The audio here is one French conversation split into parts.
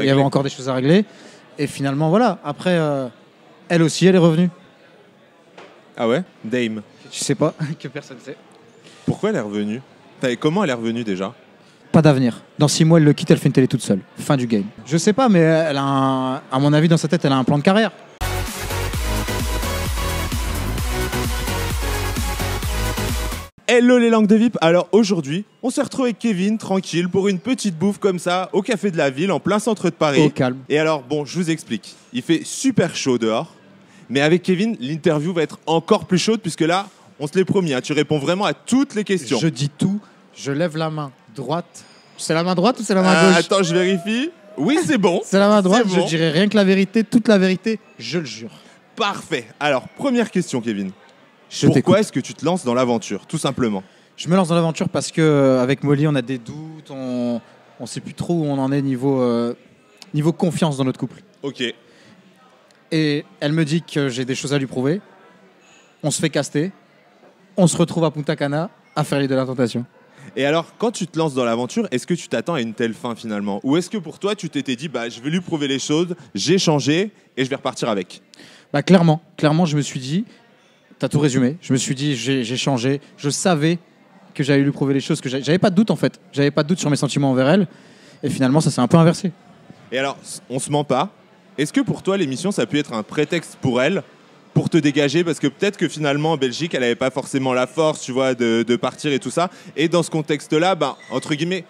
Il y avait encore des choses à régler. Et finalement, voilà. Après, elle aussi, elle est revenue. Ah ouais? Dame. Je sais pas, que personne sait. Pourquoi elle est revenue? Comment elle est revenue déjà? Pas d'avenir. Dans 6 mois, elle le quitte, elle fait une télé toute seule. Fin du game. Je sais pas, mais elle a à mon avis, dans sa tête, elle a un plan de carrière. Hello les langues de VIP. Alors aujourd'hui, on s'est retrouvé avec Kevin, tranquille, pour une petite bouffe comme ça, au café de la ville, en plein centre de Paris. Au calme. Et alors, bon, je vous explique. Il fait super chaud dehors, mais avec Kevin, l'interview va être encore plus chaude, puisque là, on se l'est promis, hein, tu réponds vraiment à toutes les questions. Je dis tout, je lève la main droite. C'est la main droite ou c'est la main gauche? Attends, je vérifie. Oui, c'est bon. C'est la main droite, C'est bon. je dirai rien que la vérité, toute la vérité, je le jure. Parfait. Alors, première question, Kevin. Je Pourquoi t'écoute. est-ce que tu te lances dans l'aventure, tout simplement? Je me lance dans l'aventure parce que avec Molly, on a des doutes, on sait plus trop où on en est niveau confiance dans notre couple. Ok. Et elle me dit que j'ai des choses à lui prouver. On se fait caster. On se retrouve à Punta Cana à faire les de la tentation. Et alors, quand tu te lances dans l'aventure, est-ce que tu t'attends à une telle fin finalement? Ou est-ce que pour toi, tu t'étais dit, bah, je vais lui prouver les choses, j'ai changé et je vais repartir avec? Bah clairement, je me suis dit, t'as tout résumé. Je me suis dit, j'ai changé. Je savais que j'allais lui prouver les choses, que j'avais pas de doute en fait. J'avais pas de doute sur mes sentiments envers elle. Et finalement, ça s'est un peu inversé. Et alors, on se ment pas. Est-ce que pour toi, l'émission, ça a pu être un prétexte pour elle, pour te dégager? Parce que peut-être que finalement, en Belgique, elle n'avait pas forcément la force, tu vois, de partir et tout ça. Et dans ce contexte-là, bah, entre guillemets,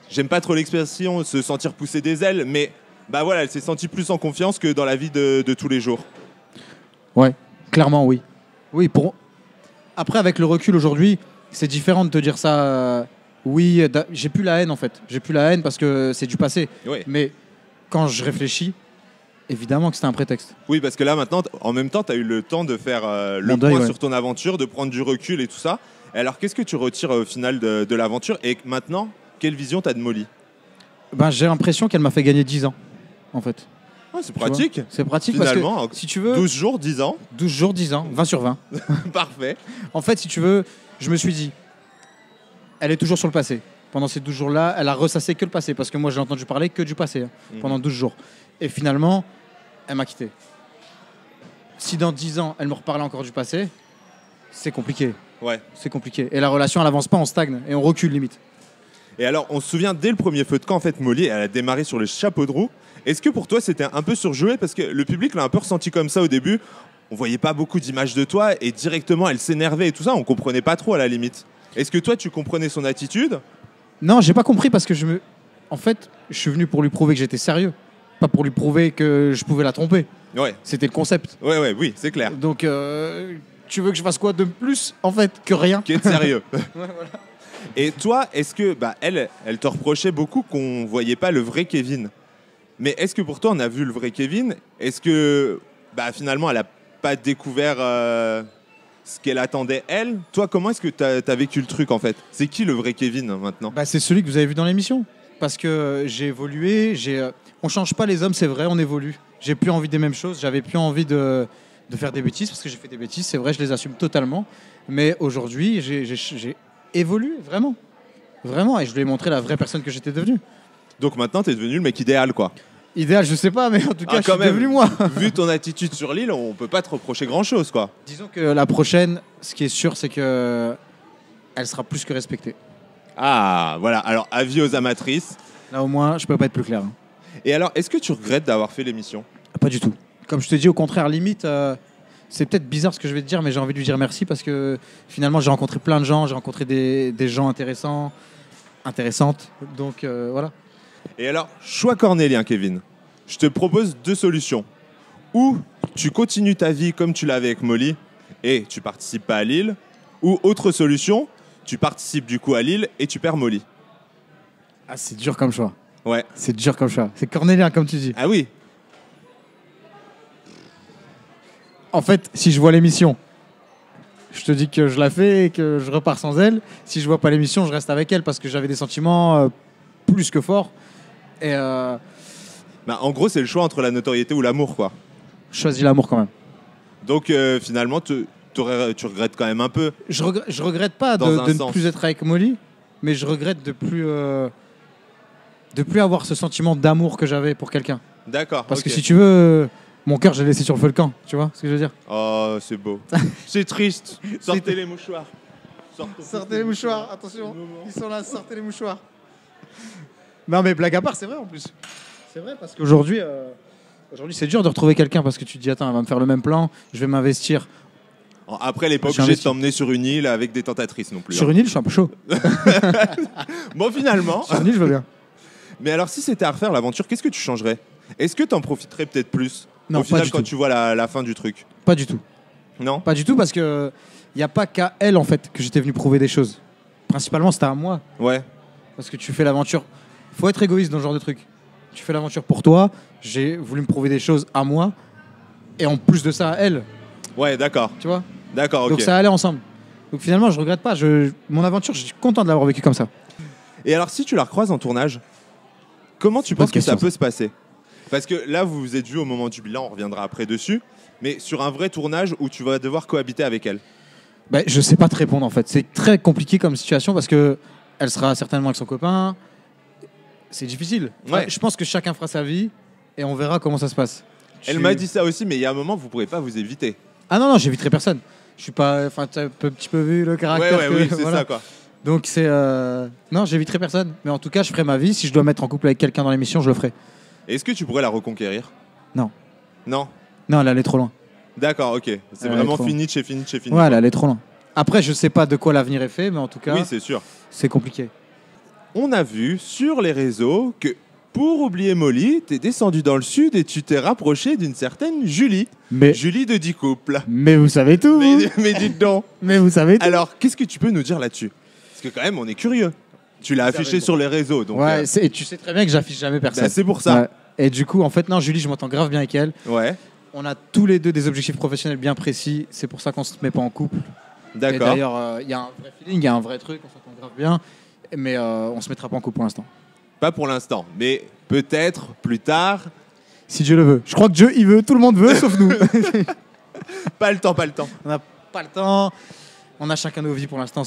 j'aime pas trop l'expression se sentir pousser des ailes, mais bah voilà, elle s'est sentie plus en confiance que dans la vie de tous les jours. Ouais, clairement oui. Oui, après avec le recul aujourd'hui, c'est différent de te dire ça. Oui, j'ai plus la haine en fait. J'ai plus la haine parce que c'est du passé. Oui. Mais quand je réfléchis, évidemment que c'était un prétexte. Oui, parce que là, maintenant, en même temps, tu as eu le temps de faire le Mon deuil, point ouais. sur ton aventure, de prendre du recul et tout ça. Et alors, qu'est-ce que tu retires au final de l'aventure? Et maintenant, quelle vision tu as de Molly? Ben, j'ai l'impression qu'elle m'a fait gagner 10 ans, en fait. Ah, c'est Tu vois. pratique. C'est pratique Finalement, parce que, si tu veux, 12 jours, 10 ans. 12 jours, 10 ans, 20 sur 20. Parfait. En fait, si tu veux, je me suis dit, elle est toujours sur le passé. Pendant ces 12 jours-là, elle a ressassé que le passé, parce que moi, j'ai entendu parler que du passé, pendant 12 jours. Et finalement, elle m'a quitté. Si dans 10 ans, elle me reparle encore du passé, c'est compliqué. Ouais. C'est compliqué. Et la relation, elle avance pas, on stagne et on recule limite. Et alors, on se souvient, dès le premier feu de camp, en fait, Molly, elle a démarré sur le chapeau de roue. Est-ce que pour toi, c'était un peu surjoué? Parce que le public l'a un peu ressenti comme ça au début. On voyait pas beaucoup d'images de toi et directement, elle s'énervait et tout ça. On comprenait pas trop à la limite. Est-ce que toi, tu comprenais son attitude? Non, j'ai pas compris parce que en fait, je suis venu pour lui prouver que j'étais sérieux. Pas pour lui prouver que je pouvais la tromper. Ouais. C'était le concept. Ouais, oui, c'est clair. Donc, tu veux que je fasse quoi de plus, en fait, que rien? Qui est sérieux. Ouais, voilà. Et toi, est-ce que, bah, elle te reprochait beaucoup qu'on voyait pas le vrai Kevin. Mais est-ce que pour toi, on a vu le vrai Kevin? Est-ce que, bah, finalement, elle a pas découvert ce qu'elle attendait, elle? Toi, comment est-ce que t'as vécu le truc, en fait? C'est qui le vrai Kevin, maintenant? Bah, c'est celui que vous avez vu dans l'émission. Parce que j'ai évolué, on change pas les hommes, c'est vrai, on évolue. J'ai plus envie des mêmes choses, j'avais plus envie de faire des bêtises, parce que j'ai fait des bêtises, c'est vrai, je les assume totalement. Mais aujourd'hui, j'ai évolué, vraiment. Vraiment, et je lui ai montré la vraie personne que j'étais devenu. Donc maintenant, t'es devenu le mec idéal, quoi. Idéal, je sais pas, mais en tout cas, je quand suis même. devenu moi. Vu ton attitude sur l'île, on peut pas te reprocher grand-chose, quoi. Disons que la prochaine, ce qui est sûr, c'est que elle sera plus que respectée. Ah, voilà. Alors, avis aux amatrices. Là, au moins, je peux pas être plus clair. Hein. Et alors, est-ce que tu regrettes d'avoir fait l'émission? Pas du tout. Comme je te dis, au contraire, limite, c'est peut-être bizarre ce que je vais te dire, mais j'ai envie de lui dire merci parce que finalement, j'ai rencontré plein de gens, j'ai rencontré des gens intéressants, intéressantes. Donc, voilà. Et alors, choix cornélien, Kevin. Je te propose 2 solutions. Ou tu continues ta vie comme tu l'avais avec Molly et tu participes pas à Lille. Ou autre solution, tu participes du coup à Lille et tu perds Molly. Ah, c'est dur comme choix. Ouais. C'est dur comme choix. C'est cornélien, comme tu dis. Ah oui. En fait, si je vois l'émission, je te dis que je la fais et que je repars sans elle. Si je vois pas l'émission, je reste avec elle parce que j'avais des sentiments plus que forts. Et Bah, en gros, c'est le choix entre la notoriété ou l'amour, quoi. je choisis l'amour quand même. Donc finalement, tu regrettes quand même un peu. Je regrette pas Dans un de ne sens. plus être avec Molly, mais je regrette de plus de plus avoir ce sentiment d'amour que j'avais pour quelqu'un. D'accord. Parce ok. que si tu veux, mon cœur, j'ai laissé sur le feu le camp. Tu vois ce que je veux dire? Oh, c'est beau. C'est triste. Sortez les mouchoirs. Sortez les mouchoirs, attention. Ils sont là, sortez les mouchoirs. Non, mais blague à part, c'est vrai en plus. C'est vrai parce qu'aujourd'hui, aujourd'hui, c'est dur de retrouver quelqu'un parce que tu te dis, attends, elle va me faire le même plan, je vais m'investir. Après, elle n'est pas Je suis obligée de investi. t'emmener sur une île avec des tentatrices non plus. Sur hein. une île, je suis un peu chaud. Bon, finalement. Sur une île, je veux bien. Mais alors, si c'était à refaire l'aventure, qu'est-ce que tu changerais? Est-ce que t'en profiterais peut-être plus Non, au pas final du quand tout. tu vois la fin du truc? Pas du tout. Non? Pas du tout parce que il n'y a pas qu'à elle en fait que j'étais venu prouver des choses. Principalement, c'était à moi. Ouais. Parce que tu fais l'aventure. Faut être égoïste dans ce genre de truc. Tu fais l'aventure pour toi. J'ai voulu me prouver des choses à moi. Et en plus de ça, à elle. Ouais, d'accord. Tu vois. D'accord, ok. Donc ça allait ensemble. Donc finalement, je regrette pas. Mon aventure, je suis content de l'avoir vécu comme ça. Et alors, si tu la recroises en tournage, comment tu Bonne penses que ça question. peut se passer? Parce que là, vous vous êtes vu au moment du bilan, on reviendra après dessus. Mais sur un vrai tournage où tu vas devoir cohabiter avec elle. Ben, je sais pas te répondre en fait. C'est très compliqué comme situation parce que elle sera certainement avec son copain. C'est difficile. Enfin, Ouais. je pense que chacun fera sa vie et on verra comment ça se passe. Elle m'a dit ça aussi, mais il y a un moment, vous pourrez pas vous éviter. Ah non, non, j'éviterai personne. Je suis pas. Enfin, tu as un petit peu vu le caractère. Ouais, que- oui, c'est voilà. ça, quoi. Donc c'est. Non, j'éviterai personne. Mais en tout cas, je ferai ma vie. Si je dois mettre en couple avec quelqu'un dans l'émission, je le ferai. Est-ce que tu pourrais la reconquérir? Non. Non? Non, elle allait trop loin. D'accord, ok. C'est Elle est vraiment trop fini de chez fini de chez fini. Ouais, elle allait trop loin. Après, je sais pas de quoi l'avenir est fait, mais en tout cas, Oui, c'est sûr. c'est compliqué. On a vu sur les réseaux que pour oublier Molly, t'es descendu dans le sud et tu t'es rapproché d'une certaine Julie. Mais, Julie de 10 couples. mais vous savez tout. Mais dites donc. Mais vous savez tout. Alors, qu'est-ce que tu peux nous dire là-dessus? Parce que quand même, on est curieux. Tu l'as Vous affiché savez, sur les réseaux, donc Ouais, et tu sais très bien que j'affiche jamais personne. bah, c'est pour ça. Ouais. Et du coup, en fait, non, Julie, je m'entends grave bien avec elle. Ouais, On a tous les deux des objectifs professionnels bien précis. C'est pour ça qu'on se met pas en couple. Et d'accord. d'ailleurs, il y a un vrai feeling, il y a un vrai truc, on s'entend grave bien. Mais on se mettra pas en couple pour l'instant. Pas pour l'instant, mais peut-être plus tard. Si Dieu le veut. Je crois que Dieu, il veut, tout le monde veut, sauf nous. Pas le temps, pas le temps. On n'a pas le temps. On a chacun nos vies pour l'instant.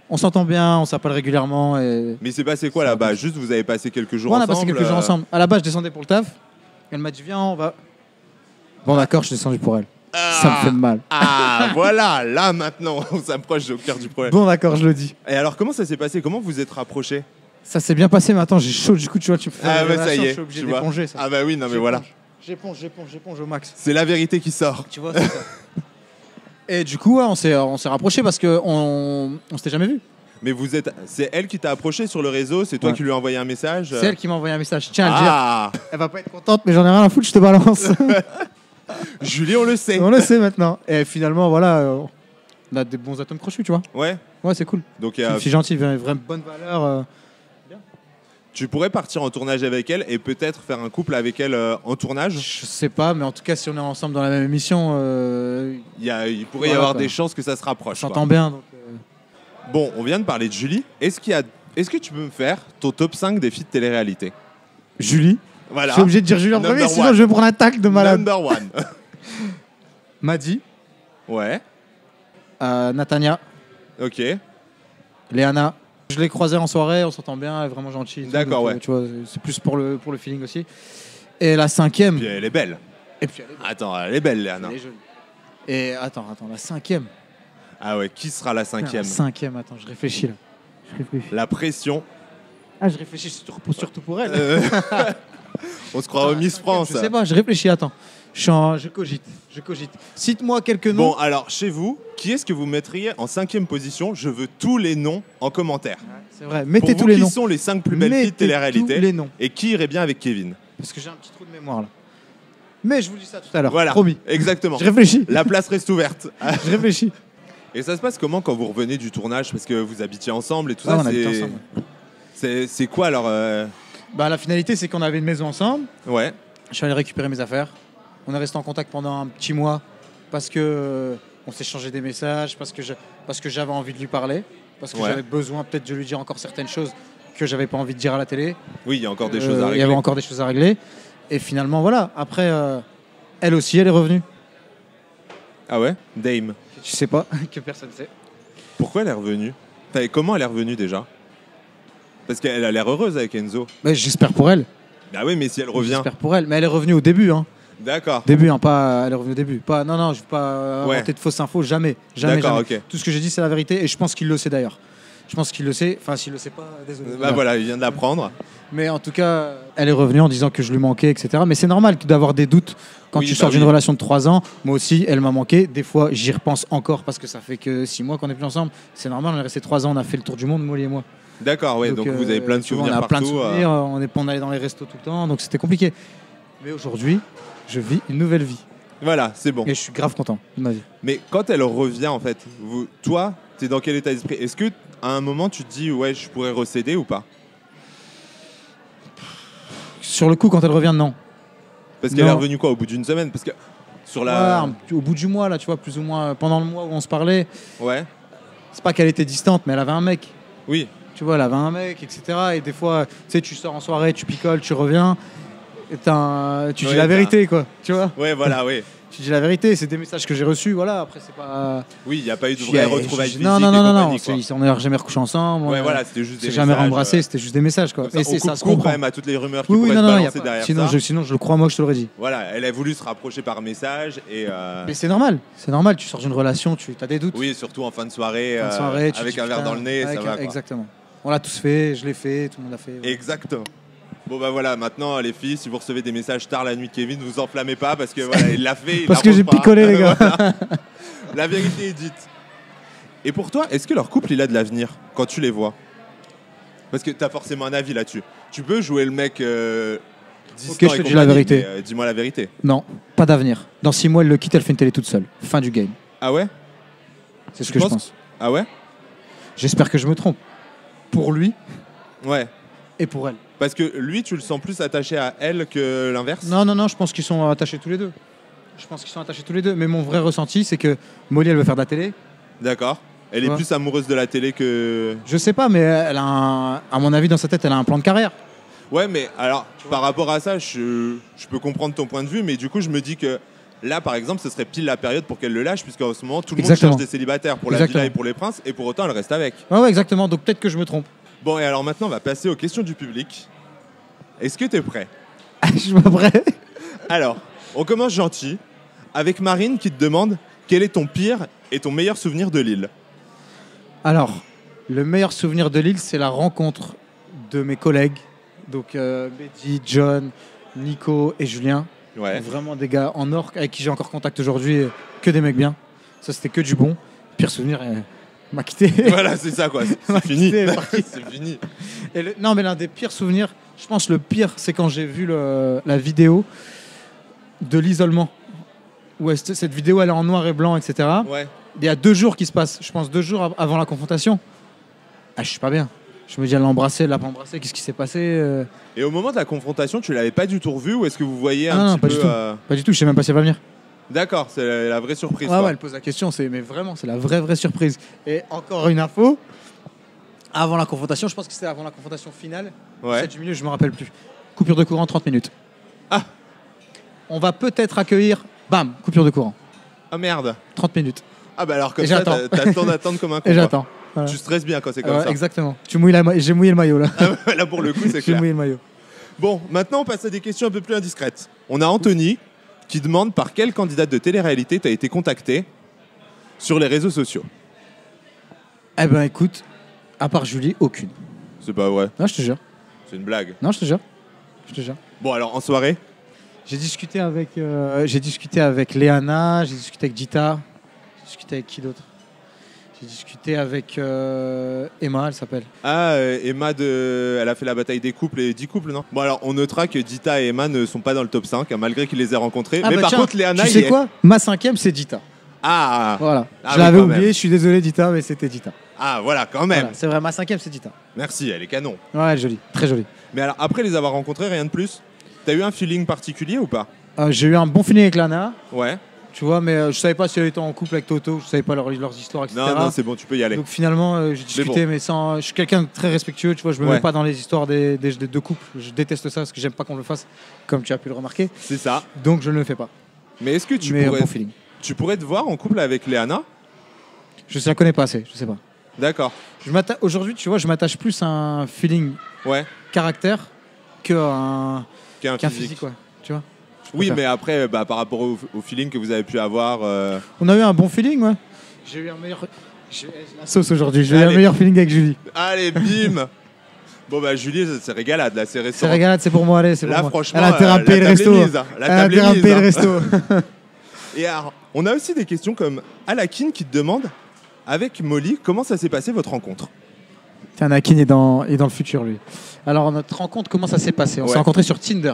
On s'entend bien, on s'appelle régulièrement. Et... Mais c'est passé quoi Ça là-bas? va. Juste, vous avez passé quelques jours Ouais, on a ensemble. passé quelques jours ensemble. À la base, je descendais pour le taf. Elle m'a dit, viens, on va. Bon, d'accord, je suis descendu pour elle. Ça me fait mal. Ah, voilà, là maintenant, on s'approche au cœur du problème. Bon, d'accord, je le dis. Et alors, comment ça s'est passé? Comment vous êtes rapprochés? Ça s'est bien passé, mais attends, j'ai chaud. Du coup, tu vois, tu me fais Ah, une ouais, ça relation, y je est. suis obligé tu vois. d'éponger ça. Ah, bah oui, non, mais voilà. J'éponge au max. C'est la vérité qui sort. Tu vois, c'est ça. Et du coup, ouais, on s'est rapprochés parce qu'on s'était jamais vu. Mais c'est elle qui t'a approché sur le réseau, c'est toi Ouais. qui lui as envoyé un message. C'est elle qui m'a envoyé un message. Tiens, à le dire. Ah, Elle va pas être contente, mais j'en ai rien à foutre, je te balance. Julie, on le sait. On le sait maintenant. Et finalement, voilà, on a des bons atomes crochus, tu vois. Ouais. Ouais, c'est cool. Donc, C'est une fille gentille, vraiment bonne valeur. tu pourrais partir en tournage avec elle et peut-être faire un couple avec elle en tournage. Je sais pas, mais en tout cas, si on est ensemble dans la même émission, Il pourrait y Voilà, avoir quoi. des chances que ça se on rapproche. s'entend bien. Donc, Bon, on vient de parler de Julie. Est-ce que tu peux me faire ton top 5 des filles de télé-réalité? Julie. Voilà. Je suis obligé de dire Julie en Number premier, sinon one. je vais prendre un tacle de malade. Number one. Madi, Ouais, Natania, ok. Léana. Je l'ai croisée en soirée, on s'entend bien, elle est vraiment gentille. et tout, D'accord, donc, ouais. Tu vois, c'est plus pour le feeling aussi. Et la cinquième. Puis elle est belle. Et puis elle est, Attends, elle est belle, Léana. elle est jolie. Et attends, la cinquième. Ah ouais, qui sera la cinquième? La cinquième, attends, je réfléchis là. Je réfléchis. La pression. Ah, je réfléchis surtout pour elle. On se croit au Miss France. Je sais pas, je réfléchis, attends. Je cogite. Cite-moi quelques noms. Bon, alors, chez vous, qui est-ce que vous mettriez en 5e position? Je veux tous les noms en commentaire. C'est vrai, Pour mettez vous, tous les qui noms. sont les 5 plus belles filles de Mettez tous télé-réalité? les noms. Et qui irait bien avec Kevin? Parce que j'ai un petit trou de mémoire là. Mais je vous dis ça tout à l'heure. Voilà, Promis. exactement. Je réfléchis. La place reste ouverte. Je réfléchis. Et ça se passe comment quand vous revenez du tournage? Parce que vous habitiez ensemble et tout Ouais, ça. on habite ensemble. C'est quoi alors Bah, la finalité, c'est qu'on avait une maison ensemble. Ouais, Je suis allé récupérer mes affaires. On est resté en contact pendant un petit mois parce que on s'est changé des messages, parce que j'avais envie de lui parler, parce que Ouais. j'avais besoin peut-être de lui dire encore certaines choses que j'avais pas envie de dire à la télé. oui, il y a encore des choses à Il y régler. avait encore des choses à régler. Et finalement, voilà. Après, elle aussi, elle est revenue. Ah ouais? Dame. Tu sais pas, que personne sait. Pourquoi elle est revenue? Enfin, comment elle est revenue déjà? Parce qu'elle a l'air heureuse avec Enzo. Mais j'espère pour elle. Ah oui, mais si elle revient. J'espère pour elle. Mais elle est revenue au début. Hein. D'accord. Début, hein, pas. Elle est revenue au début. Pas. Non, non, je ne veux pas inventer de fausses infos. Jamais. Jamais. D'accord, jamais. ok. Tout ce que j'ai dit, c'est la vérité. Et je pense qu'il le sait d'ailleurs. Je pense qu'il le sait. Enfin, s'il le sait pas, désolé. Bah voilà, il vient de l'apprendre. Mais en tout cas, elle est revenue en disant que je lui manquais, etc. Mais c'est normal d'avoir des doutes quand Oui, tu bah sors d'une oui. relation de 3 ans. Moi aussi, elle m'a manqué. Des fois, j'y repense encore parce que ça fait que 6 mois qu'on n'est plus ensemble. C'est normal, on est resté 3 ans, on a fait le tour du monde, Molly et moi. D'accord, ouais, donc vous avez plein de tu vois, souvenirs on a plein de partout. souvenirs, on allait dans les restos tout le temps, donc c'était compliqué. Mais aujourd'hui, je vis une nouvelle vie. Voilà, c'est bon. Et je suis grave content de ma vie. Mais quand elle revient, en fait, toi, t'es dans quel état d'esprit? Est-ce que à un moment, tu te dis, ouais, je pourrais recéder ou pas? Sur le coup, quand elle revient, non. Parce qu'elle est Non. revenue quoi, au bout d'une semaine? Parce que sur la... Au bout du mois, là, tu vois, plus ou moins, pendant le mois où on se parlait, Ouais, c'est pas qu'elle était distante, mais elle avait un mec. oui. Tu vois, elle avait un mec, etc. Et des fois, tu sais, tu sors en soirée, tu picoles, tu reviens, et tu dis Ouais, la vérité, quoi. Tu vois? Ouais, voilà, oui. Tu dis la vérité, c'est des messages que j'ai reçus, voilà. Après, c'est pas. Oui, il n'y a pas eu de vraie retrouvaille physique. Non, non, et non, non, non. compagnie, quoi. On n'est jamais recouché ensemble. Ouais, on voilà, c'était juste des s'est jamais messages, embrassé, c'était juste des messages, quoi. comme ça, Et c'est on ça, coupe se court comprend. quand même à toutes les rumeurs qui Oui, pourraient oui, être non, non, balancées derrière sinon, ça. sinon, je le crois, moi, je te l'aurais dit. Voilà, elle a voulu se rapprocher par message et... Mais c'est normal, tu sors d'une relation, tu as des doutes. Oui, surtout en fin de soirée, Fin de soirée, tu avec dis, un verre putain, dans le nez, ça avec va, quoi. Exactement. On l'a tous fait, je l'ai fait, tout le monde l'a fait. Ouais. Exactement. Bon bah voilà, maintenant les filles, si vous recevez des messages tard la nuit de Kevin, vous enflammez pas parce que voilà, il l'a fait, il Parce que l'arrose j'ai pas. picolé, les gars. Voilà. La vérité est dite. Et pour toi, est-ce que leur couple il a de l'avenir quand tu les vois? Parce que t'as forcément un avis là-dessus. Tu peux jouer le mec distant Ok, je et te dis compagnie, la vérité. mais, dis-moi la vérité. Non, pas d'avenir. Dans 6 mois, elle le quitte, elle fait une télé toute seule. Fin du game. Ah ouais? C'est ce Tu que je penses pense. Ah ouais? J'espère que je me trompe. Pour lui Ouais. et pour elle. Parce que lui, tu le sens plus attaché à elle que l'inverse? Non, non, non, je pense qu'ils sont attachés tous les deux. Je pense qu'ils sont attachés tous les deux. Mais mon vrai ressenti, c'est que Molly, elle veut faire de la télé. D'accord. Elle est Ouais. plus amoureuse de la télé que... Je sais pas, mais elle a à mon avis, dans sa tête, elle a un plan de carrière. Ouais, mais alors, par rapport à ça, je peux comprendre ton point de vue, mais du coup, je me dis que là, par exemple, ce serait pile la période pour qu'elle le lâche, puisqu'en ce moment, tout le monde Exactement. cherche des célibataires pour la Exactement. villa et pour les princes, et pour autant, elle reste avec. Ouais, ouais, exactement. Donc peut-être que je me trompe. Bon, et alors maintenant, on va passer aux questions du public. Est-ce que tu es prêt? Je suis pas prêt. Alors, on commence gentil, avec Marine qui te demande quel est ton pire et ton meilleur souvenir de l'île. Alors, le meilleur souvenir de l'île, c'est la rencontre de mes collègues. Donc Betty, John, Nico et Julien. Ouais. Vraiment des gars en or avec qui j'ai encore contact aujourd'hui. Que des mecs bien. Ça, c'était que du bon. Pire souvenir, m'a quitté. Voilà, c'est ça, quoi. C'est Ma fini. quitté est partie. C'est fini. Et non, mais l'un des pires souvenirs, je pense le pire, c'est quand j'ai vu la vidéo de l'isolement. Où cette vidéo, elle est en noir et blanc, etc. Ouais. Il y a 2 jours qui se passent, je pense 2 jours avant la confrontation. Ah, je suis pas bien. Je me dis, elle l'a embrassé, elle l'a pas embrassé, qu'est-ce qui s'est passé Et au moment de la confrontation, tu l'avais pas du tout revu ou est-ce que vous voyez Ah un non, petit pas peu... du tout. Pas du tout, je sais même pas si elle va venir. D'accord, c'est la vraie surprise. Ouais, quoi. ouais, elle pose la question, mais vraiment, c'est la vraie surprise. Et encore une info, avant la confrontation, je pense que c'était avant la confrontation finale, Ouais. celle du milieu, je me rappelle plus. Coupure de courant, 30 minutes. Ah. On va peut-être accueillir, bam, coupure de courant, Ah merde. 30 minutes. Ah bah alors comme Et ça, j'attends. t'as le temps d'attendre comme un con. Et quoi. j'attends. Voilà. Tu stresses bien quand c'est comme Ouais, ça. exactement. J'ai mouillé le maillot là. Ah ouais, là pour le coup, c'est J'ai clair. mouillé le maillot. Bon, maintenant on passe à des questions un peu plus indiscrètes. On a Anthony qui demande par quelle candidate de télé-réalité t'as été contacté sur les réseaux sociaux. Eh ben écoute, à part Julie, aucune. C'est pas vrai, Non, je te jure. c'est une blague. Non, je te jure. Je te jure. Bon alors en soirée, J'ai discuté avec Léana, j'ai discuté avec Dita, j'ai discuté avec qui d'autre? J'ai discuté avec Emma, elle s'appelle. Emma, elle a fait la bataille des couples et 10 couples, non? Bon alors on notera que Dita et Emma ne sont pas dans le top 5, hein, malgré qu'ils les aient rencontrés. Ah Mais bah par tiens, contre Léana, tu il sais est- quoi? Ma 5e, c'est Dita. Ah, Voilà. Ah Je oui, l'avais quand oublié, même. je suis désolé Dita, mais c'était Dita. ah voilà, quand même. Voilà, c'est vrai, ma 5e, c'est Dita. Merci, elle est canon. Ouais, elle est jolie, très jolie. Mais alors après les avoir rencontrés, rien de plus. T'as eu un feeling particulier ou pas? J'ai eu un bon feeling avec Lana, Ouais. tu vois, mais je savais pas si elle était en couple avec Toto, je savais pas leurs histoires, etc. Non, non, c'est bon, tu peux y aller. Donc finalement, j'ai discuté, mais sans. Je suis quelqu'un de très respectueux, tu vois, je me Ouais. mets pas dans les histoires des deux couples. Je déteste ça parce que j'aime pas qu'on le fasse, comme tu as pu le remarquer. C'est ça. Donc je ne le fais pas. Mais est-ce que tu mais pourrais, bon feeling. tu pourrais te voir en couple avec Léana? Je la connais pas assez, je sais pas. D'accord. Aujourd'hui, tu vois, je m'attache plus à un feeling Ouais. caractère qu'un Qu'un physique, ouais. Tu vois. Oui, préfère. mais après, par rapport au feeling que vous avez pu avoir. On a eu un bon feeling, ouais. J'ai eu un meilleur. La sauce aujourd'hui. J'ai eu un Allez. meilleur feeling avec Julie. Allez, bim. Bon, bah, Julie, c'est régalade, là, c'est C'est restaurant. régalade, c'est pour moi, allez, c'est pour Là, moi. franchement, Elle a intérêt à la payer le table resto. est mise, hein. La Elle a table est intérêt à mise, payer le hein. resto. Et alors, on a aussi des questions comme Alakin qui te demande, avec Molly, comment ça s'est passé votre rencontre? Tiens, Anakin est dans le futur, lui. Alors, notre rencontre, comment ça s'est passé? On Ouais. s'est rencontrés sur Tinder,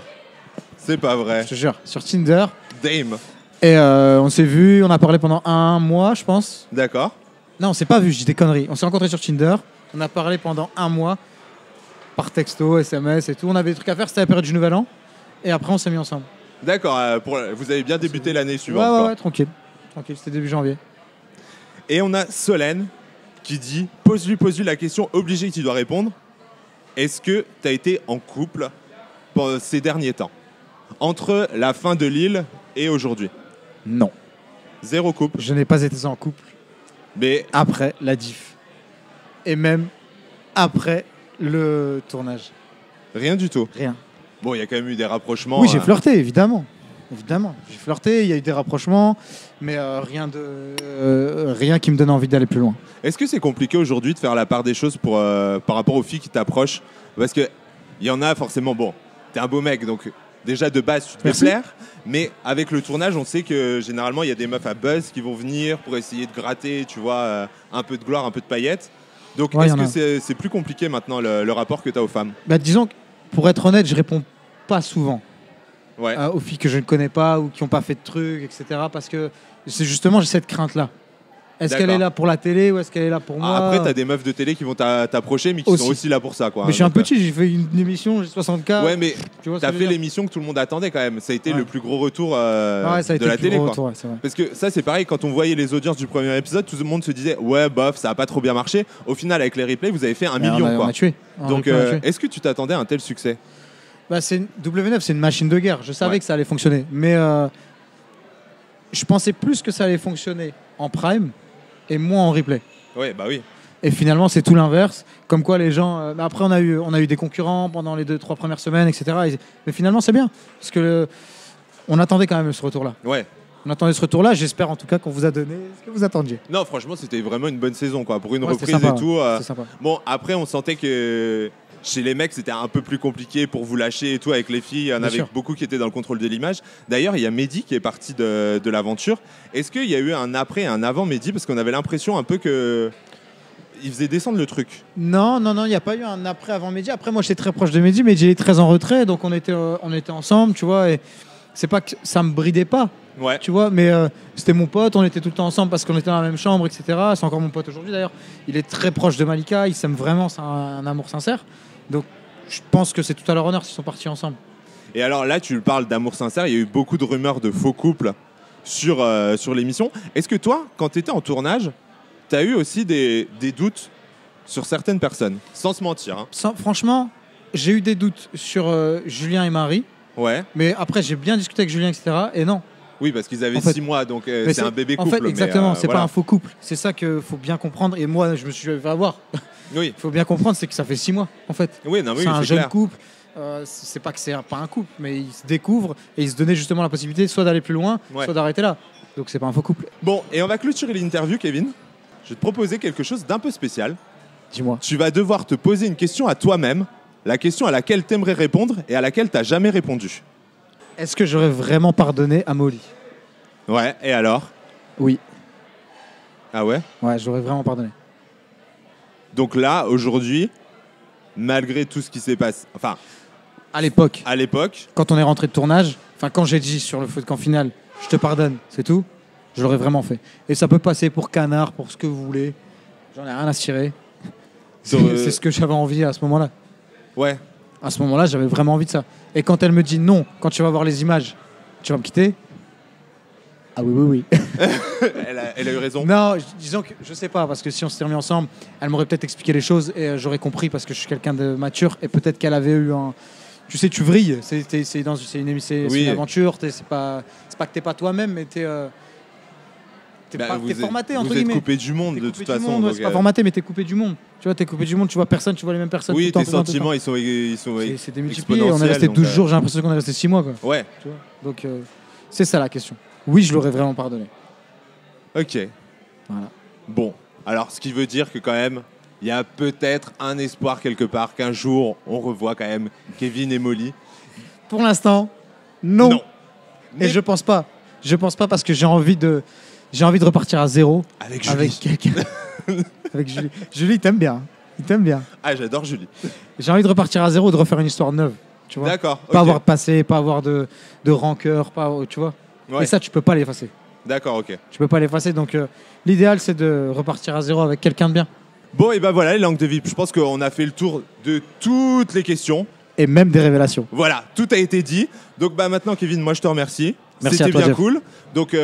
C'est pas vrai. je te jure. Sur Tinder. Dame. Et on s'est vu, on a parlé pendant un mois, je pense. D'accord. Non, on s'est pas vu, je dis des conneries. On s'est rencontrés sur Tinder. On a parlé pendant un mois, par texto, SMS et tout. On avait des trucs à faire, c'était la période du Nouvel An. Et après, on s'est mis ensemble. D'accord, vous avez bien débuté l'année Ouais, suivante. ouais, quoi. ouais, tranquille. Tranquille, c'était début janvier. Et on a Solène qui dit, pose-lui la question obligée que tu dois répondre. Est-ce que tu as été en couple pendant ces derniers temps? Entre la fin de l'île et aujourd'hui? Non. Zéro couple. Je n'ai pas été en couple Mais après la diff. Et même après le tournage. rien du tout. Rien. Bon, il y a quand même eu des rapprochements. Oui, j'ai flirté, évidemment. Évidemment. J'ai flirté, il y a eu des rapprochements, mais rien qui me donne envie d'aller plus loin. Est-ce que c'est compliqué aujourd'hui de faire la part des choses par rapport aux filles qui t'approchent? Parce qu'il y en a forcément, bon, t'es un beau mec, donc déjà de base tu te fais Merci. plaire, mais avec le tournage, on sait que généralement il y a des meufs à buzz qui vont venir pour essayer de gratter, tu vois, un peu de gloire, un peu de paillettes. Donc Ouais, est-ce y en que a. c'est plus compliqué maintenant le rapport que tu as aux femmes? Bah, disons que, pour être honnête, je réponds pas souvent Ouais. aux filles que je ne connais pas ou qui n'ont pas fait de trucs, etc. Parce que c'est justement, j'ai cette crainte-là. Est-ce qu'elle D'accord. est là pour la télé ou est-ce qu'elle est là pour moi? Après, tu as des meufs de télé qui vont t'approcher, mais qui sont Aussi. aussi là pour ça. Quoi. Mais je suis un Donc, petit, j'ai fait une émission, j'ai 60K. Ouais, mais Tu vois ce t'as que je fait veux dire l'émission que tout le monde attendait quand même. Ça a été Ouais. le plus gros retour Ouais, ça a été de la le plus télé. gros Quoi. retour, ouais, c'est vrai. Parce que ça, c'est pareil, quand on voyait les audiences du premier épisode, tout le monde se disait ouais, bof, ça a pas trop bien marché. Au final, avec les replays, vous avez fait 1 million. On Quoi. a tué. Donc, On a tué. est-ce que tu t'attendais à un tel succès? Bah, W9, c'est une machine de guerre. Je savais Ouais. que ça allait fonctionner. Mais je pensais plus que ça allait fonctionner en prime et moins en replay. Ouais, bah oui. Et finalement, c'est tout l'inverse. Comme quoi, les gens. Mais après, on a eu des concurrents pendant les 2-3 premières semaines, etc. Mais finalement, c'est bien. Parce que on attendait quand même ce retour-là. Ouais. On attendait ce retour-là. J'espère en tout cas qu'on vous a donné ce que vous attendiez. Non, franchement, c'était vraiment une bonne saison, quoi. Pour une Ouais, reprise c'était sympa, et tout. C'est sympa. Bon, après, on sentait que chez les mecs, c'était un peu plus compliqué pour vous lâcher et tout. Avec les filles, il y en Bien avait sûr. beaucoup qui étaient dans le contrôle de l'image. D'ailleurs, il y a Mehdi qui est parti de l'aventure. Est-ce qu'il y a eu un après et un avant Mehdi? Parce qu'on avait l'impression un peu que il faisait descendre le truc. Non, il n'y a pas eu un après avant Mehdi. Après, moi, j'étais très proche de Mehdi. Mehdi est très en retrait, donc on était ensemble, tu vois. Et c'est pas que ça me bridait pas, Ouais. tu vois, mais c'était mon pote. On était tout le temps ensemble parce qu'on était dans la même chambre, etc. C'est encore mon pote aujourd'hui, d'ailleurs. Il est très proche de Malika. Il s'aime vraiment. C'est un amour sincère. Donc, je pense que c'est tout à leur honneur s'ils sont partis ensemble. Et alors là, tu parles d'amour sincère. Il y a eu beaucoup de rumeurs de faux couples sur l'émission. Est-ce que toi, quand tu étais en tournage, tu as eu aussi des doutes sur certaines personnes? Sans se mentir. Hein. Franchement, j'ai eu des doutes sur Julien et Marie. Ouais. Mais après, j'ai bien discuté avec Julien, etc. Et non. Oui, parce qu'ils avaient En fait- 6 mois, donc Mais c'est un bébé couple. En fait, mais, exactement. C'est voilà. pas un faux couple. C'est ça qu'il faut bien comprendre. Et moi, je me suis fait avoir. Oui, Il faut bien comprendre, c'est que ça fait 6 mois, en fait. oui, non, oui, c'est un jeune clair. couple. C'est pas que c'est pas un couple, mais ils se découvrent et ils se donnaient justement la possibilité soit d'aller plus loin, Ouais. soit d'arrêter là. Donc c'est pas un faux couple. Bon, et on va clôturer l'interview, Kevin. Je vais te proposer quelque chose d'un peu spécial. Dis-moi. Tu vas devoir te poser une question à toi-même, la question à laquelle tu aimerais répondre et à laquelle tu n'as jamais répondu. Est-ce que j'aurais vraiment pardonné à Molly? Ouais, et alors? Oui. Ah ouais? Ouais, j'aurais vraiment pardonné. Donc là, aujourd'hui, malgré tout ce qui s'est passé, enfin, À l'époque, à l'époque, quand on est rentré de tournage, enfin quand j'ai dit sur le feu de camp final, je te pardonne, c'est tout, je l'aurais vraiment fait. Et ça peut passer pour canard, pour ce que vous voulez. J'en ai rien à cirer. C'est Sur, c'est ce que j'avais envie à ce moment-là. ouais, À ce moment-là, j'avais vraiment envie de ça. Et quand elle me dit non, quand tu vas voir les images, tu vas me quitter? Ah oui, oui, oui. elle a eu raison. Non, disons que je sais pas, parce que si on s'était remis ensemble, elle m'aurait peut-être expliqué les choses et j'aurais compris parce que je suis quelqu'un de mature et peut-être qu'elle avait eu un. Tu sais, tu vrilles, c'est Oui. une aventure, c'est pas que t'es pas toi-même, mais t'es t'es formaté, entre vous êtes guillemets. coupé du monde, T'es de coupé toute du façon. monde, ouais, donc, c'est pas formaté, mais t'es coupé du monde. Tu vois, t'es coupé du monde, tu vois personne, tu vois les mêmes personnes. oui, tout le tes temps, tout le temps, sentiments, tout ils sont le temps. C'est démultiplié. On est exponentiels, resté donc, 12 jours, j'ai l'impression qu'on est resté 6 mois, quoi. Ouais, Tu vois. Donc, c'est ça la question. Oui, je l'aurais vraiment pardonné. ok. Voilà. Bon, alors ce qui veut dire que quand même, il y a peut-être un espoir quelque part qu'un jour, on revoit quand même Kevin et Molly. Pour l'instant, non. Non. Et Mais je pense pas. Je pense pas parce que j'ai envie de repartir à zéro avec Julie. avec quelqu'un. Avec Julie. Julie, il t'aime bien. Il t'aime bien. Ah, j'adore Julie. J'ai envie de repartir à zéro, de refaire une histoire neuve. Tu vois. D'accord. Pas ok. avoir de passé, pas avoir de rancœur, pas, tu vois. Ouais. Et ça, tu peux pas l'effacer. D'accord, ok. Tu peux pas l'effacer. Donc, l'idéal, c'est de repartir à zéro avec quelqu'un de bien. Bon, et ben voilà, les langues de vie. Je pense qu'on a fait le tour de toutes les questions. Et même des révélations. Voilà, tout a été dit. Donc bah maintenant, Kevin, moi je te remercie. Merci C'était à toi, bien Jeff. cool. Donc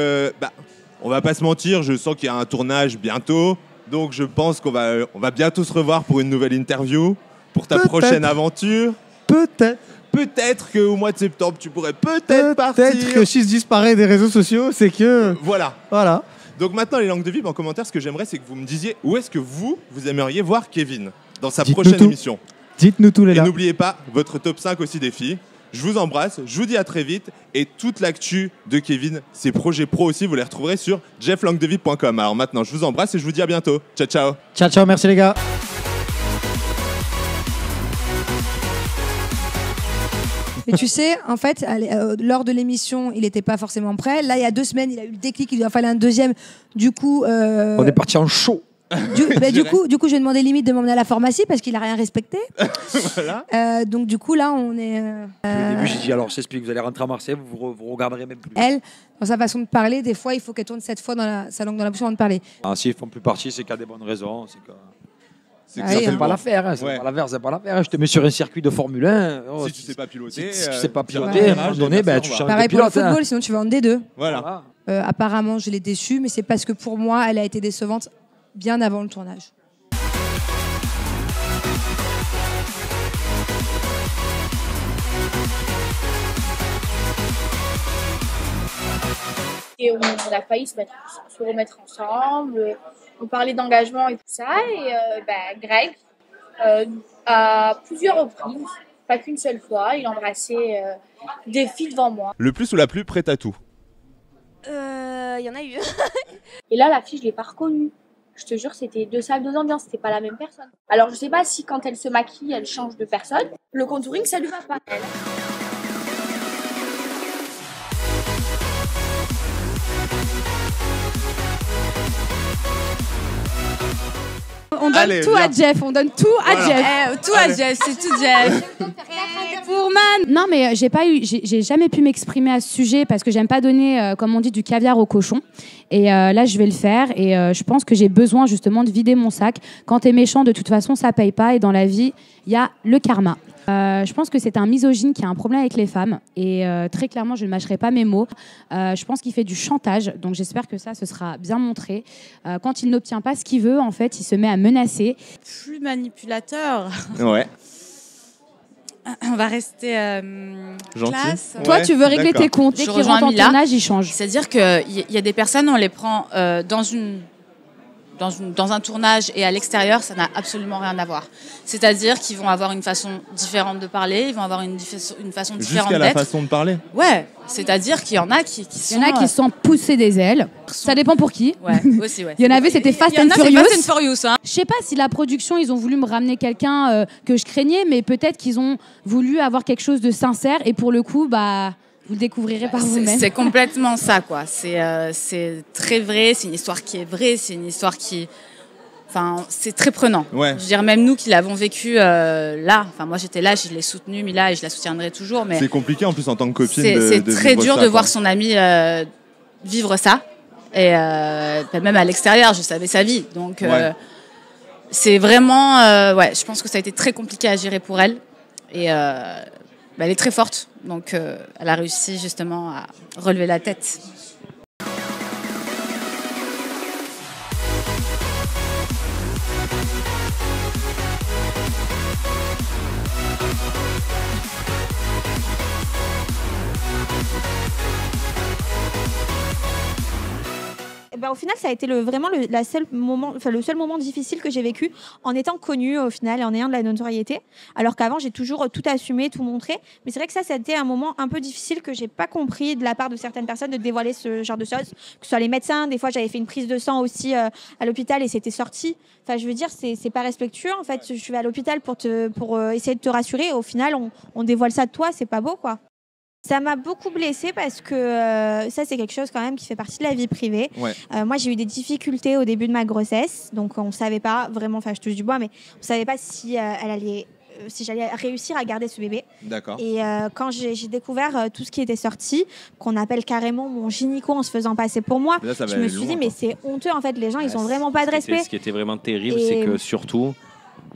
on va pas se mentir, je sens qu'il y a un tournage bientôt. Donc je pense qu'on va bientôt se revoir pour une nouvelle interview, pour ta Peut-être. prochaine aventure. Peut-être. Peut-être qu'au mois de septembre, tu pourrais peut-être partir. Peut-être que si je disparais des réseaux sociaux, c'est que. Voilà. Voilà. Donc maintenant, les langues de vie, en commentaire, ce que j'aimerais, c'est que vous me disiez où est-ce que vous aimeriez voir Kevin dans sa Dites-nous prochaine tout. émission. Dites-nous tous les Et là. n'oubliez pas votre top 5 aussi des filles. Je vous embrasse, je vous dis à très vite. Et toute l'actu de Kevin, ses projets pro aussi, vous les retrouverez sur jefflanguedevie.com. Alors maintenant, je vous embrasse et je vous dis à bientôt. Ciao, ciao. Ciao, ciao, merci les gars. Et tu sais, en fait, lors de l'émission, il n'était pas forcément prêt. Là, il y a 2 semaines, il a eu le déclic, il lui a fallu un deuxième. Du coup, On est parti en show. du coup, je lui ai demandé limite de m'emmener à la pharmacie parce qu'il a rien respecté. Voilà. Donc du coup, là, on est. Au début, j'ai dit alors, je t'explique, vous allez rentrer à Marseille, vous regarderez même plus. Elle, dans sa façon de parler, des fois, il faut qu'elle tourne 7 fois sa langue dans la bouche avant de parler. Ah, s'ils font plus partie, c'est qu'il y a des bonnes raisons. C'est que... C'est Ah que oui, ça hein. fait C'est pas bon. l'affaire, hein, c'est Ouais. pas l'affaire, c'est pas l'affaire. Je te mets sur un circuit de Formule 1. oh, Si tu sais pas piloter, si tu sais pas tire piloter, un à un moment virage, donné, et ben, merci, tu au changes revoir. Pareil pour le pilote, hein. football, sinon tu vas en D2. Voilà. Apparemment, je l'ai déçue, mais c'est parce que pour moi, elle a été décevante bien avant le tournage. Et on a failli se remettre ensemble, on parlait d'engagement et tout ça. Et Greg, à plusieurs reprises, pas qu'une seule fois, il embrassait des filles devant moi. Le plus ou la plus prête à tout. Il y en a eu. Et là, la fille, je l'ai pas reconnue. Je te jure, c'était 2 salles, 2 ambiances, c'était pas la même personne. Alors, je sais pas si quand elle se maquille, elle change de personne. Le contouring, ça lui va pas. Elle. On donne Allez, tout viens. à Jeff, on donne tout à Voilà. Jeff. Tout à Jeff, c'est tout Jeff. Pour Man. Non, mais j'ai jamais pu m'exprimer à ce sujet parce que j'aime pas donner, comme on dit, du caviar au cochon. Et là, je vais le faire. Et je pense que j'ai besoin justement de vider mon sac. Quand t'es méchant, de toute façon, ça paye pas. Et dans la vie, il y a le karma. Je pense que c'est un misogyne qui a un problème avec les femmes. Et très clairement, je ne mâcherai pas mes mots. Je pense qu'il fait du chantage. Donc j'espère que ça, ce sera bien montré. Quand il n'obtient pas ce qu'il veut, en fait, il se met à menacer. Plus manipulateur. Ouais. On va rester Gentil. classe. Toi, Ouais, tu veux régler d'accord. tes comptes. Dès Je qu'il rejoins rentre en Mila. tournage, il change. C'est-à-dire qu'il y a des personnes, on les prend dans un tournage et à l'extérieur, ça n'a absolument rien à voir. C'est-à-dire qu'ils vont avoir une façon différente de parler, ils vont avoir une façon différente Jusqu'à la d'être. façon de parler. Ouais, c'est-à-dire qu'il y en a qui Il sont... y en a qui se sentent pousser des ailes. Ça dépend pour qui. Ouais, aussi, ouais. Il y en avait, c'était Fast Il y en and a, c'est Furious. Fast and Furious, hein. Je sais pas si la production, ils ont voulu me ramener quelqu'un que je craignais, mais peut-être qu'ils ont voulu avoir quelque chose de sincère. Et pour le coup, bah, vous le découvrirez par vous-même. C'est complètement ça, quoi. C'est très vrai, c'est une histoire qui est vraie, c'est une histoire qui... Enfin, c'est très prenant. Ouais. Je veux dire, même nous qui l'avons vécu là, enfin moi j'étais là, je l'ai soutenue, Mila, et je la soutiendrai toujours, mais C'est compliqué en plus en tant que copine. c'est de très vivre dur ça, de quoi. voir son ami vivre ça. Et même à l'extérieur, je savais sa vie. Donc Ouais. c'est vraiment... ouais, je pense que ça a été très compliqué à gérer pour elle. Et elle est très forte. Donc elle a réussi justement à relever la tête. au final, ça a été vraiment le seul moment difficile que j'ai vécu en étant connue au final et en ayant de la notoriété. Alors qu'avant, j'ai toujours tout assumé, tout montré. Mais c'est vrai que ça a été un moment un peu difficile que j'ai pas compris de la part de certaines personnes de dévoiler ce genre de choses. Que ce soit les médecins, des fois, j'avais fait une prise de sang aussi à l'hôpital et c'était sorti. Enfin, je veux dire, c'est pas respectueux. En fait, je suis à l'hôpital pour essayer de te rassurer. Et au final, on dévoile ça de toi, c'est pas beau, quoi. Ça m'a beaucoup blessée parce que ça, c'est quelque chose quand même qui fait partie de la vie privée. Ouais. Moi, j'ai eu des difficultés au début de ma grossesse. Donc, on ne savait pas vraiment, enfin, je touche du bois, mais on ne savait pas si si j'allais réussir à garder ce bébé. D'accord. Et quand j'ai découvert tout ce qui était sorti, qu'on appelle carrément mon gynéco en se faisant passer pour moi, Là, je me suis dit, mais c'est honteux, en fait, les gens, ils n'ont vraiment pas de respect. Ce qui était vraiment terrible, c'est que surtout,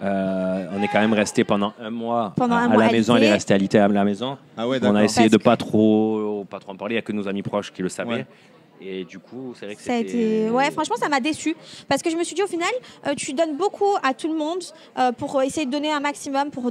on est quand même resté pendant un mois à la maison. Elle est restée alitée à la maison. Ah ouais, on a essayé de pas trop en parler. Il n'y a que nos amis proches qui le savaient. Ouais. Et du coup, c'est vrai que ça a été... Ouais, franchement, ça m'a déçue. Parce que je me suis dit, au final, tu donnes beaucoup à tout le monde pour essayer de donner un maximum, pour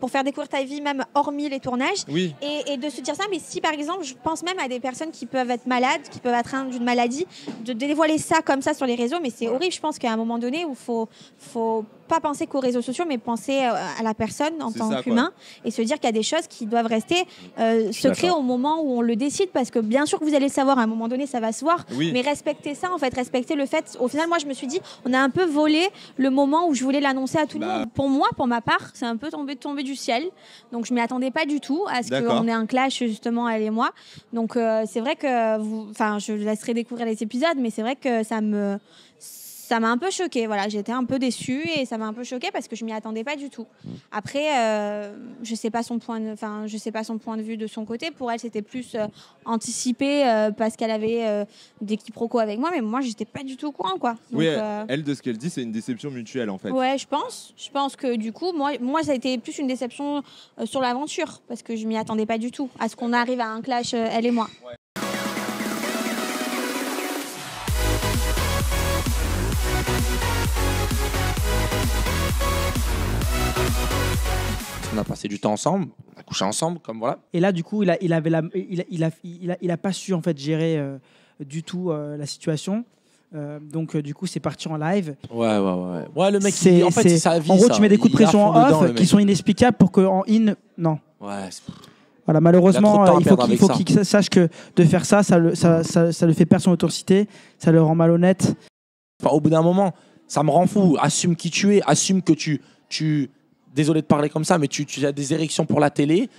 faire découvrir ta vie, même hormis les tournages. Oui. Et de se dire ça, mais si, par exemple, je pense même à des personnes qui peuvent être malades, qui peuvent être atteintes d'une maladie, de dévoiler ça comme ça sur les réseaux, mais c'est horrible. Je pense qu'à un moment donné, où il faut pas penser qu'aux réseaux sociaux, mais penser à la personne en tant qu'humain et se dire qu'il y a des choses qui doivent rester secrets au moment où on le décide, parce que bien sûr que vous allez le savoir, à un moment donné, ça va se voir, mais respectez ça, en fait, respectez le fait. Au final, moi, je me suis dit, on a un peu volé le moment où je voulais l'annoncer à tout le monde. Pour moi, pour ma part, c'est un peu tombé du ciel, donc je m'y attendais pas du tout à ce qu'on ait un clash, justement, elle et moi. Donc c'est vrai que je laisserai découvrir les épisodes, mais c'est vrai que ça m'a un peu choquée, voilà, j'étais un peu déçue et ça m'a un peu choquée parce que je m'y attendais pas du tout. Après, je sais pas son point de vue de son côté. Pour elle, c'était plus anticipé parce qu'elle avait des quiproquos avec moi, mais moi, j'étais pas du tout au courant, quoi. Donc, oui, elle, de ce qu'elle dit, c'est une déception mutuelle, en fait. Ouais, je pense que du coup, moi, ça a été plus une déception sur l'aventure parce que je m'y attendais pas du tout à ce qu'on arrive à un clash, elle et moi. Ouais. On a passé du temps ensemble, on a couché ensemble, comme voilà. Et là, du coup, il a pas su en fait gérer du tout la situation. Donc du coup, c'est parti en live. Ouais, le mec, en fait, c'est sa vie. En gros, ça. tu mets des coups de pression en off qui sont inexplicables pour qu'en in, non. Ouais. Voilà, malheureusement, il faut qu'il sache que de faire ça le fait perdre son authenticité, ça le rend malhonnête. Enfin, au bout d'un moment, ça me rend fou. Assume qui tu es, assume que tu désolé de parler comme ça, mais tu as des érections pour la télé.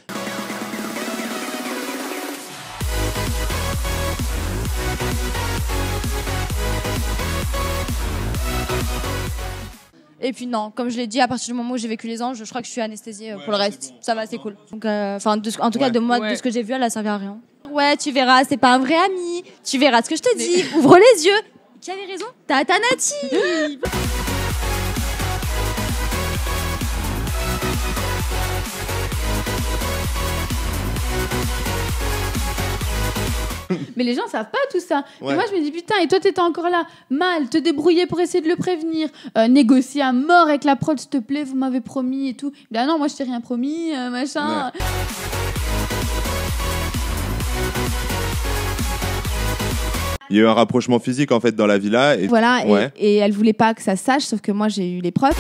Et puis non, comme je l'ai dit, à partir du moment où j'ai vécu les anges, je crois que je suis anesthésiée pour le reste. Ça va, c'est cool. Donc, en tout cas, de moi, de ce que j'ai vu, elle a servi à rien. Ouais, tu verras, c'est pas un vrai ami. Tu verras ce que je te dis. Ouvre les yeux. Qui avait raison? Tata Nati. Mais les gens savent pas tout ça. Ouais. Et moi, je me dis, putain, et toi, t'étais encore là, mal, te débrouiller pour essayer de le prévenir, négocier à mort avec la prod, s'il te plaît, vous m'avez promis et tout. Ah non, moi, je t'ai rien promis, machin. Ouais. Il y a eu un rapprochement physique, en fait, dans la villa. Et... Voilà, et elle voulait pas que ça se sache, sauf que moi, j'ai eu les preuves.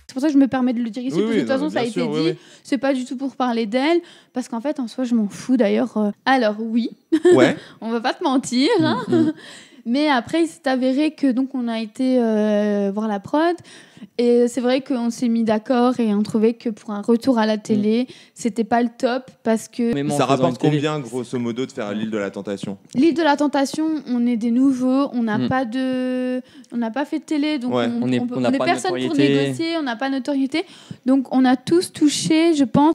C'est pour ça que je me permets de le dire ici, parce que de toute façon, ça a été dit. C'est pas du tout pour parler d'elle, parce qu'en fait, en soi, je m'en fous d'ailleurs. Alors, oui, on va pas te mentir. Hein. Mais après, il s'est avéré que donc on a été voir la prod. Et c'est vrai qu'on s'est mis d'accord et on trouvait que pour un retour à la télé, c'était pas le top parce que... Ça rapporte combien, grosso modo, de faire l'île de la Tentation? L'île de la Tentation, on est des nouveaux, on n'a pas fait de télé, donc on est personne pour négocier, on n'a pas de notoriété. Donc on a tous touché, je pense,